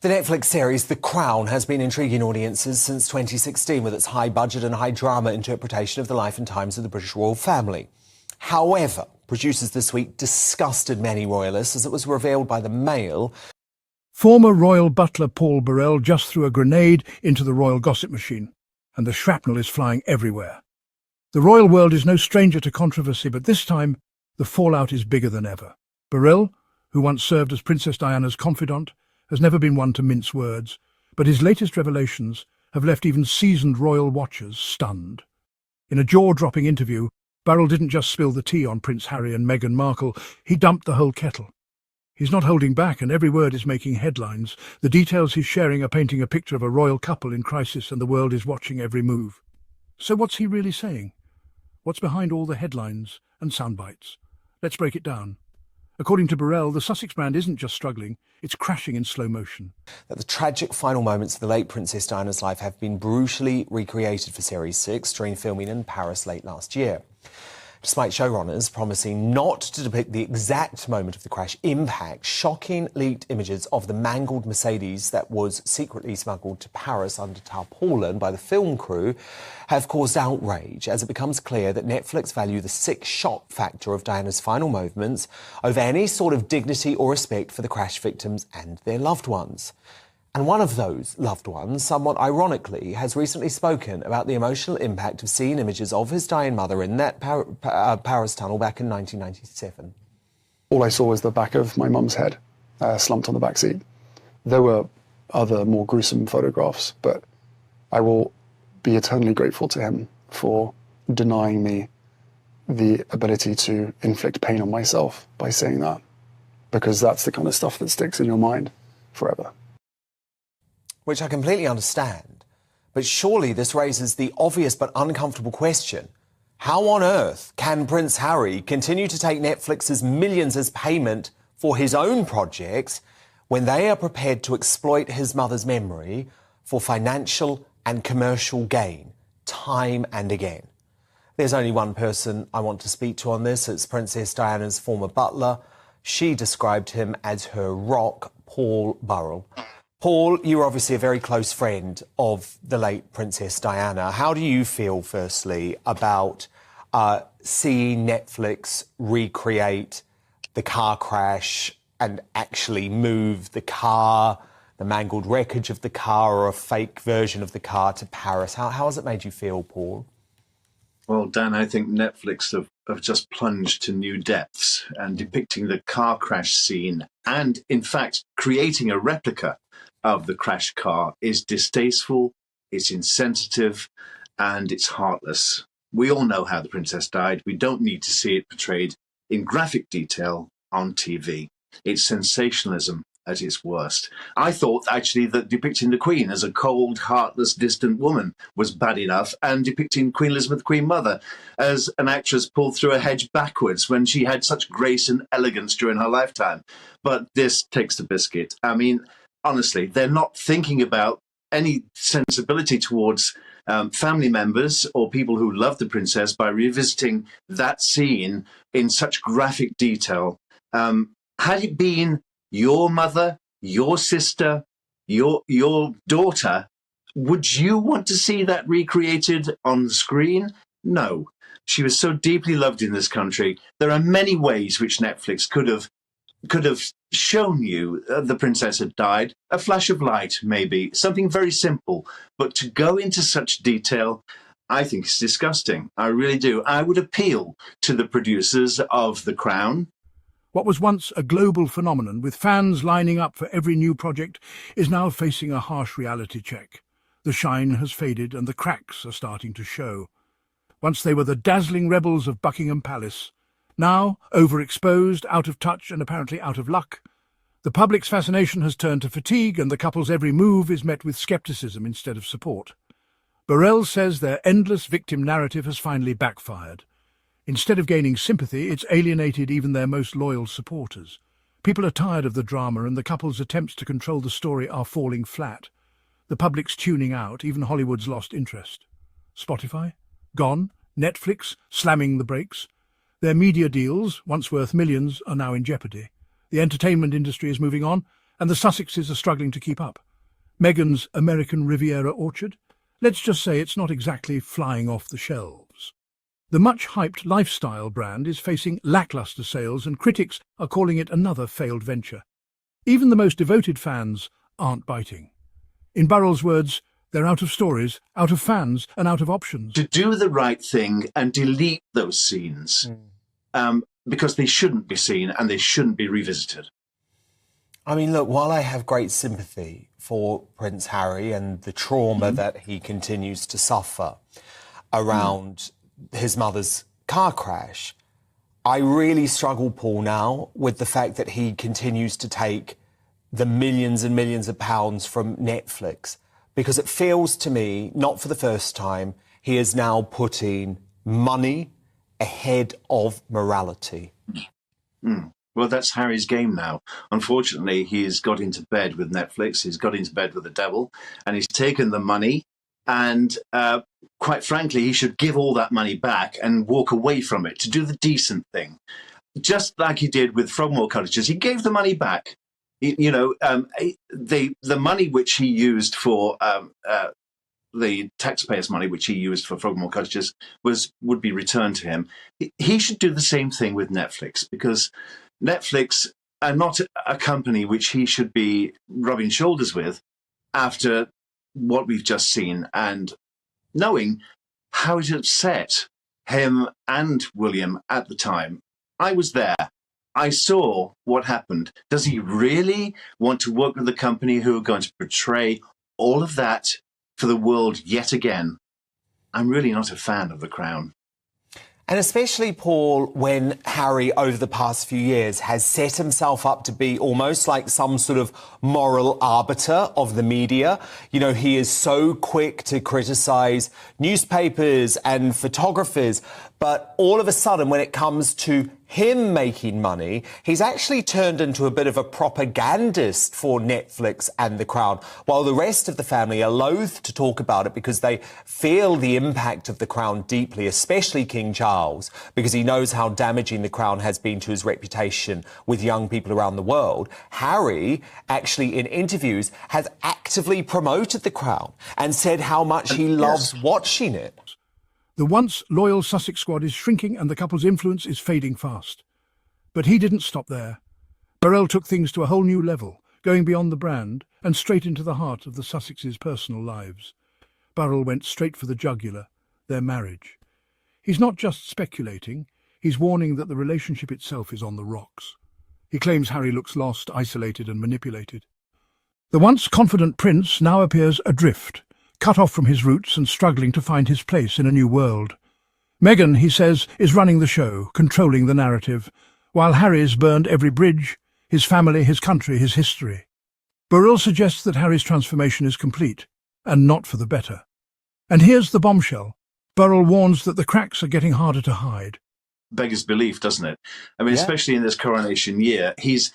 The Netflix series The Crown has been intriguing audiences since 2016 with its high budget and high drama interpretation of the life and times of the British royal family. However, producers this week disgusted many royalists as it was revealed by the Mail. Former royal butler Paul Burrell just threw a grenade into the royal gossip machine, and the shrapnel is flying everywhere. The royal world is no stranger to controversy, but this time the fallout is bigger than ever. Burrell, who once served as Princess Diana's confidant, has never been one to mince words, but his latest revelations have left even seasoned royal watchers stunned. In a jaw-dropping interview, Burrell didn't just spill the tea on Prince Harry and Meghan Markle, he dumped the whole kettle. He's not holding back, and every word is making headlines. The details he's sharing are painting a picture of a royal couple in crisis, and the world is watching every move. So what's he really saying? What's behind all the headlines and soundbites? Let's break it down. According to Burrell, the Sussex brand isn't just struggling, it's crashing in slow motion. That the tragic final moments of the late Princess Diana's life have been brutally recreated for Series 6 during filming in Paris late last year. Despite showrunners promising not to depict the exact moment of the crash impact, shocking leaked images of the mangled Mercedes that was secretly smuggled to Paris under tarpaulin by the film crew have caused outrage as it becomes clear that Netflix value the sick shock factor of Diana's final moments over any sort of dignity or respect for the crash victims and their loved ones. And one of those loved ones, somewhat ironically, has recently spoken about the emotional impact of seeing images of his dying mother in that Paris tunnel back in 1997. All I saw was the back of my mum's head, slumped on the back seat. There were other more gruesome photographs, but I will be eternally grateful to him for denying me the ability to inflict pain on myself by saying that, because that's the kind of stuff that sticks in your mind forever. Which I completely understand, but surely this raises the obvious but uncomfortable question. How on earth can Prince Harry continue to take Netflix's millions as payment for his own projects when they are prepared to exploit his mother's memory for financial and commercial gain, time and again? There's only one person I want to speak to on this. It's Princess Diana's former butler. She described him as her rock, Paul Burrell. Paul, you're obviously a very close friend of the late Princess Diana. How do you feel, firstly, about seeing Netflix recreate the car crash and actually move the car, the mangled wreckage of the car or a fake version of the car to Paris? How has it made you feel, Paul? Well, Dan, I think Netflix have just plunged to new depths and depicting the car crash scene and, in fact, creating a replica of the crashed car is distasteful, it's insensitive, and it's heartless. We all know how the princess died. We don't need to see it portrayed in graphic detail on TV. It's sensationalism at its worst. I thought, actually, that depicting the Queen as a cold, heartless, distant woman was bad enough, and depicting Queen Elizabeth, Queen Mother, as an actress pulled through a hedge backwards when she had such grace and elegance during her lifetime. But this takes the biscuit. I mean, honestly, they're not thinking about any sensibility towards family members or people who love the princess by revisiting that scene in such graphic detail. Had it been your mother, your sister, your daughter, would you want to see that recreated on the screen? No. She was so deeply loved in this country. There are many ways which Netflix could have shown you the princess had died. A flash of light, maybe, something very simple. But to go into such detail, I think it's disgusting. I really do. I would appeal to the producers of The Crown. What was once a global phenomenon, with fans lining up for every new project, is now facing a harsh reality check. The shine has faded and the cracks are starting to show. Once they were the dazzling rebels of Buckingham Palace, now, overexposed, out of touch and apparently out of luck, the public's fascination has turned to fatigue and the couple's every move is met with scepticism instead of support. Burrell says their endless victim narrative has finally backfired. Instead of gaining sympathy, it's alienated even their most loyal supporters. People are tired of the drama and the couple's attempts to control the story are falling flat. The public's tuning out, even Hollywood's lost interest. Spotify? Gone? Netflix? Slamming the brakes? Their media deals, once worth millions, are now in jeopardy. The entertainment industry is moving on, and the Sussexes are struggling to keep up. Meghan's American Riviera orchard? Let's just say it's not exactly flying off the shelves. The much-hyped lifestyle brand is facing lackluster sales, and critics are calling it another failed venture. Even the most devoted fans aren't biting. In Burrell's words, they're out of stories, out of fans, and out of options. To do the right thing and delete those scenes, because they shouldn't be seen and they shouldn't be revisited. I mean, look, while I have great sympathy for Prince Harry and the trauma that he continues to suffer around his mother's car crash, I really struggle, Paul, now with the fact that he continues to take the millions and millions of pounds from Netflix, because it feels to me, not for the first time, he is now putting money ahead of morality. Well, that's Harry's game now. Unfortunately, he's got into bed with Netflix, he's got into bed with the devil, and he's taken the money, and quite frankly, he should give all that money back and walk away from it to do the decent thing. Just like he did with Frogmore Cottages, he gave the money back. The money which he used for the taxpayers' money, which he used for Frogmore Cottages, would be returned to him. He should do the same thing with Netflix, because Netflix are not a company which he should be rubbing shoulders with after what we've just seen, and knowing how it upset him and William at the time. I was there. I saw what happened. Does he really want to work with a company who are going to portray all of that for the world yet again? I'm really not a fan of The Crown. And especially, Paul, when Harry, over the past few years, has set himself up to be almost like some sort of moral arbiter of the media. You know, he is so quick to criticise newspapers and photographers, but all of a sudden, when it comes to him making money, he's actually turned into a bit of a propagandist for Netflix and The Crown, while the rest of the family are loath to talk about it because they feel the impact of The Crown deeply, especially King Charles, because he knows how damaging The Crown has been to his reputation with young people around the world. Harry, actually, in interviews, has actively promoted The Crown and said how much he loves watching it. The once loyal Sussex squad is shrinking and the couple's influence is fading fast. But he didn't stop there. Burrell took things to a whole new level, going beyond the brand and straight into the heart of the Sussexes' personal lives. Burrell went straight for the jugular, their marriage. He's not just speculating, he's warning that the relationship itself is on the rocks. He claims Harry looks lost, isolated and manipulated. The once confident prince now appears adrift, cut off from his roots and struggling to find his place in a new world. Meghan, he says, is running the show, controlling the narrative, while Harry's burned every bridge, his family, his country, his history. Burrell suggests that Harry's transformation is complete, and not for the better. And here's the bombshell. Burrell warns that the cracks are getting harder to hide. Beggars belief, doesn't it? I mean, especially in this coronation year, he's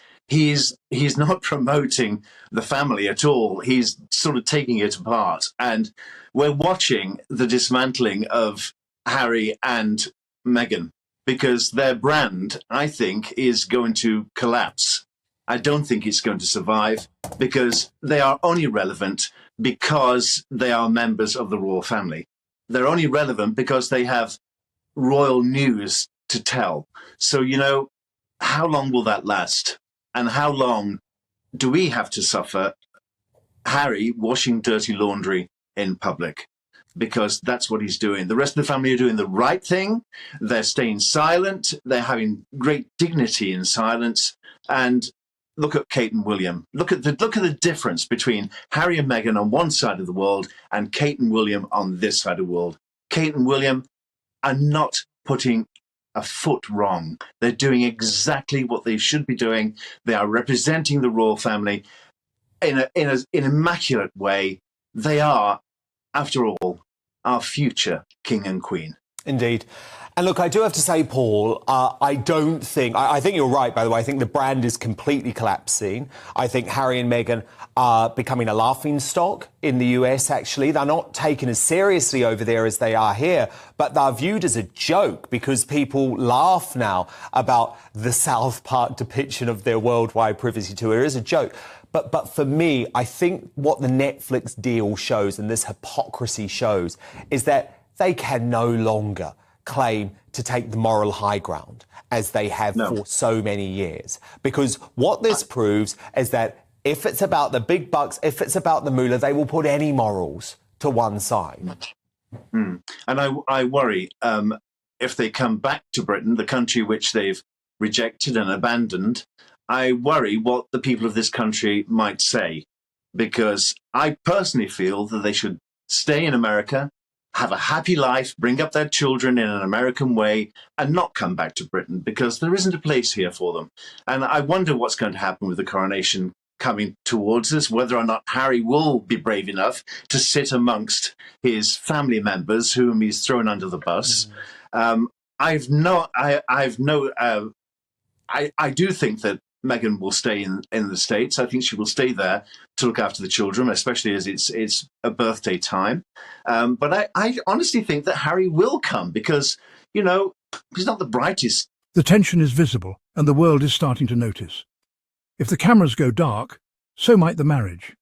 not promoting the family at all. He's sort of taking it apart. And we're watching the dismantling of Harry and Meghan, because their brand, I think, is going to collapse. I don't think it's going to survive, because they are only relevant because they are members of the royal family. They're only relevant because they have royal news to tell. So, how long will that last? And how long do we have to suffer Harry washing dirty laundry in public? Because that's what he's doing. The rest of the family are doing the right thing. They're staying silent. They're having great dignity in silence. And look at Kate and William. Look at the difference between Harry and Meghan on one side of the world and Kate and William on this side of the world. Kate and William are not putting a foot wrong. They're doing exactly what they should be doing. They are representing the royal family in an immaculate way. They are, after all, our future king and queen. Indeed. And look, I do have to say, Paul, I think you're right, by the way. I think the brand is completely collapsing. I think Harry and Meghan are becoming a laughingstock in the US, actually. They're not taken as seriously over there as they are here, but they're viewed as a joke because people laugh now about the South Park depiction of their worldwide privacy tour as a joke. But for me, I think what the Netflix deal shows, and this hypocrisy shows, is that they can no longer claim to take the moral high ground as they have for so many years. Because what this proves is that if it's about the big bucks, if it's about the moolah, they will put any morals to one side. And I worry if they come back to Britain, the country which they've rejected and abandoned, I worry what the people of this country might say, because I personally feel that they should stay in America, have a happy life, bring up their children in an American way, and not come back to Britain, because there isn't a place here for them. And I wonder what's going to happen with the coronation coming towards us, whether or not Harry will be brave enough to sit amongst his family members whom he's thrown under the bus. I do think that Meghan will stay in the States. I think she will stay there to look after the children, especially as it's a birthday time. But I honestly think that Harry will come because, you know, he's not the brightest. The tension is visible, and the world is starting to notice. If the cameras go dark, so might the marriage.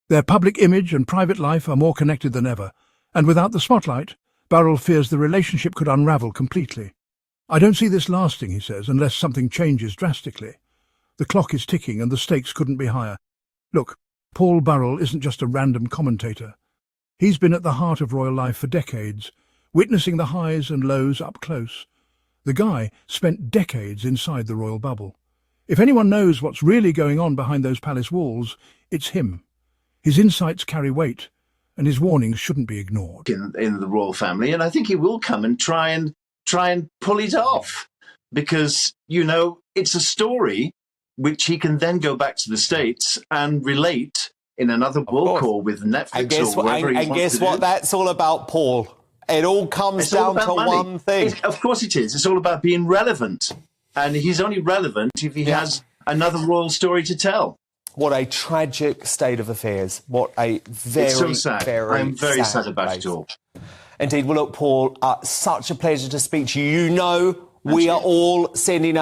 Their public image and private life are more connected than ever, and without the spotlight, Burrell fears the relationship could unravel completely. I don't see this lasting, he says, unless something changes drastically. The clock is ticking and the stakes couldn't be higher. Look, Paul Burrell isn't just a random commentator. He's been at the heart of royal life for decades, witnessing the highs and lows up close. The guy spent decades inside the royal bubble. If anyone knows what's really going on behind those palace walls, it's him. His insights carry weight, and his warnings shouldn't be ignored. In the royal family, and I think he will come and try and pull it off, because, you know, it's a story which he can then go back to the States and relate in another book or with Netflix or whatever he wants to do. And guess what that's all about, Paul? It all comes down to one thing. Of course it is. It's all about being relevant. And he's only relevant if he has another royal story to tell. What a tragic state of affairs. What a very, it's so sad. I'm very sad about place. It all. Indeed. Well, look, Paul, such a pleasure to speak to you. You know, we are all sending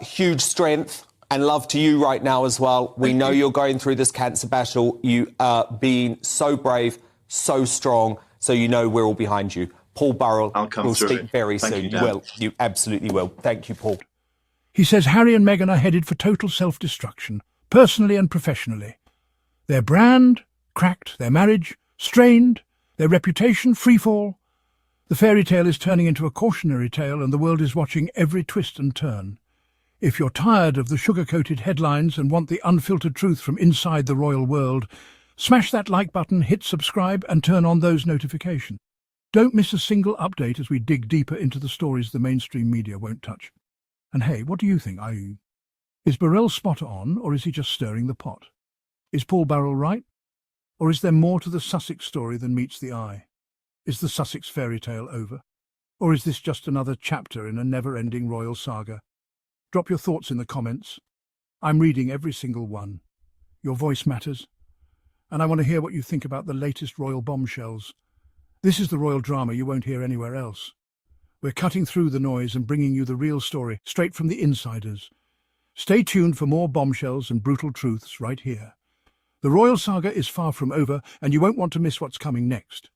huge strength and love to you right now as well. We know you're going through this cancer battle. You are being so brave, so strong. So you know we're all behind you. Paul Burrell will speak very soon. You will. You absolutely will. Thank you, Paul. He says Harry and Meghan are headed for total self-destruction, personally and professionally. Their brand, cracked, their marriage, strained, their reputation, freefall. The fairy tale is turning into a cautionary tale, and the world is watching every twist and turn. If you're tired of the sugar-coated headlines and want the unfiltered truth from inside the royal world, smash that like button, hit subscribe, and turn on those notifications. Don't miss a single update as we dig deeper into the stories the mainstream media won't touch. And hey, what do you think? Is Burrell spot on, or is he just stirring the pot? Is Paul Burrell right? Or is there more to the Sussex story than meets the eye? Is the Sussex fairy tale over? Or is this just another chapter in a never-ending royal saga? Drop your thoughts in the comments. I'm reading every single one. Your voice matters. And I want to hear what you think about the latest royal bombshells. This is the royal drama you won't hear anywhere else. We're cutting through the noise and bringing you the real story, straight from the insiders. Stay tuned for more bombshells and brutal truths right here. The royal saga is far from over, and you won't want to miss what's coming next.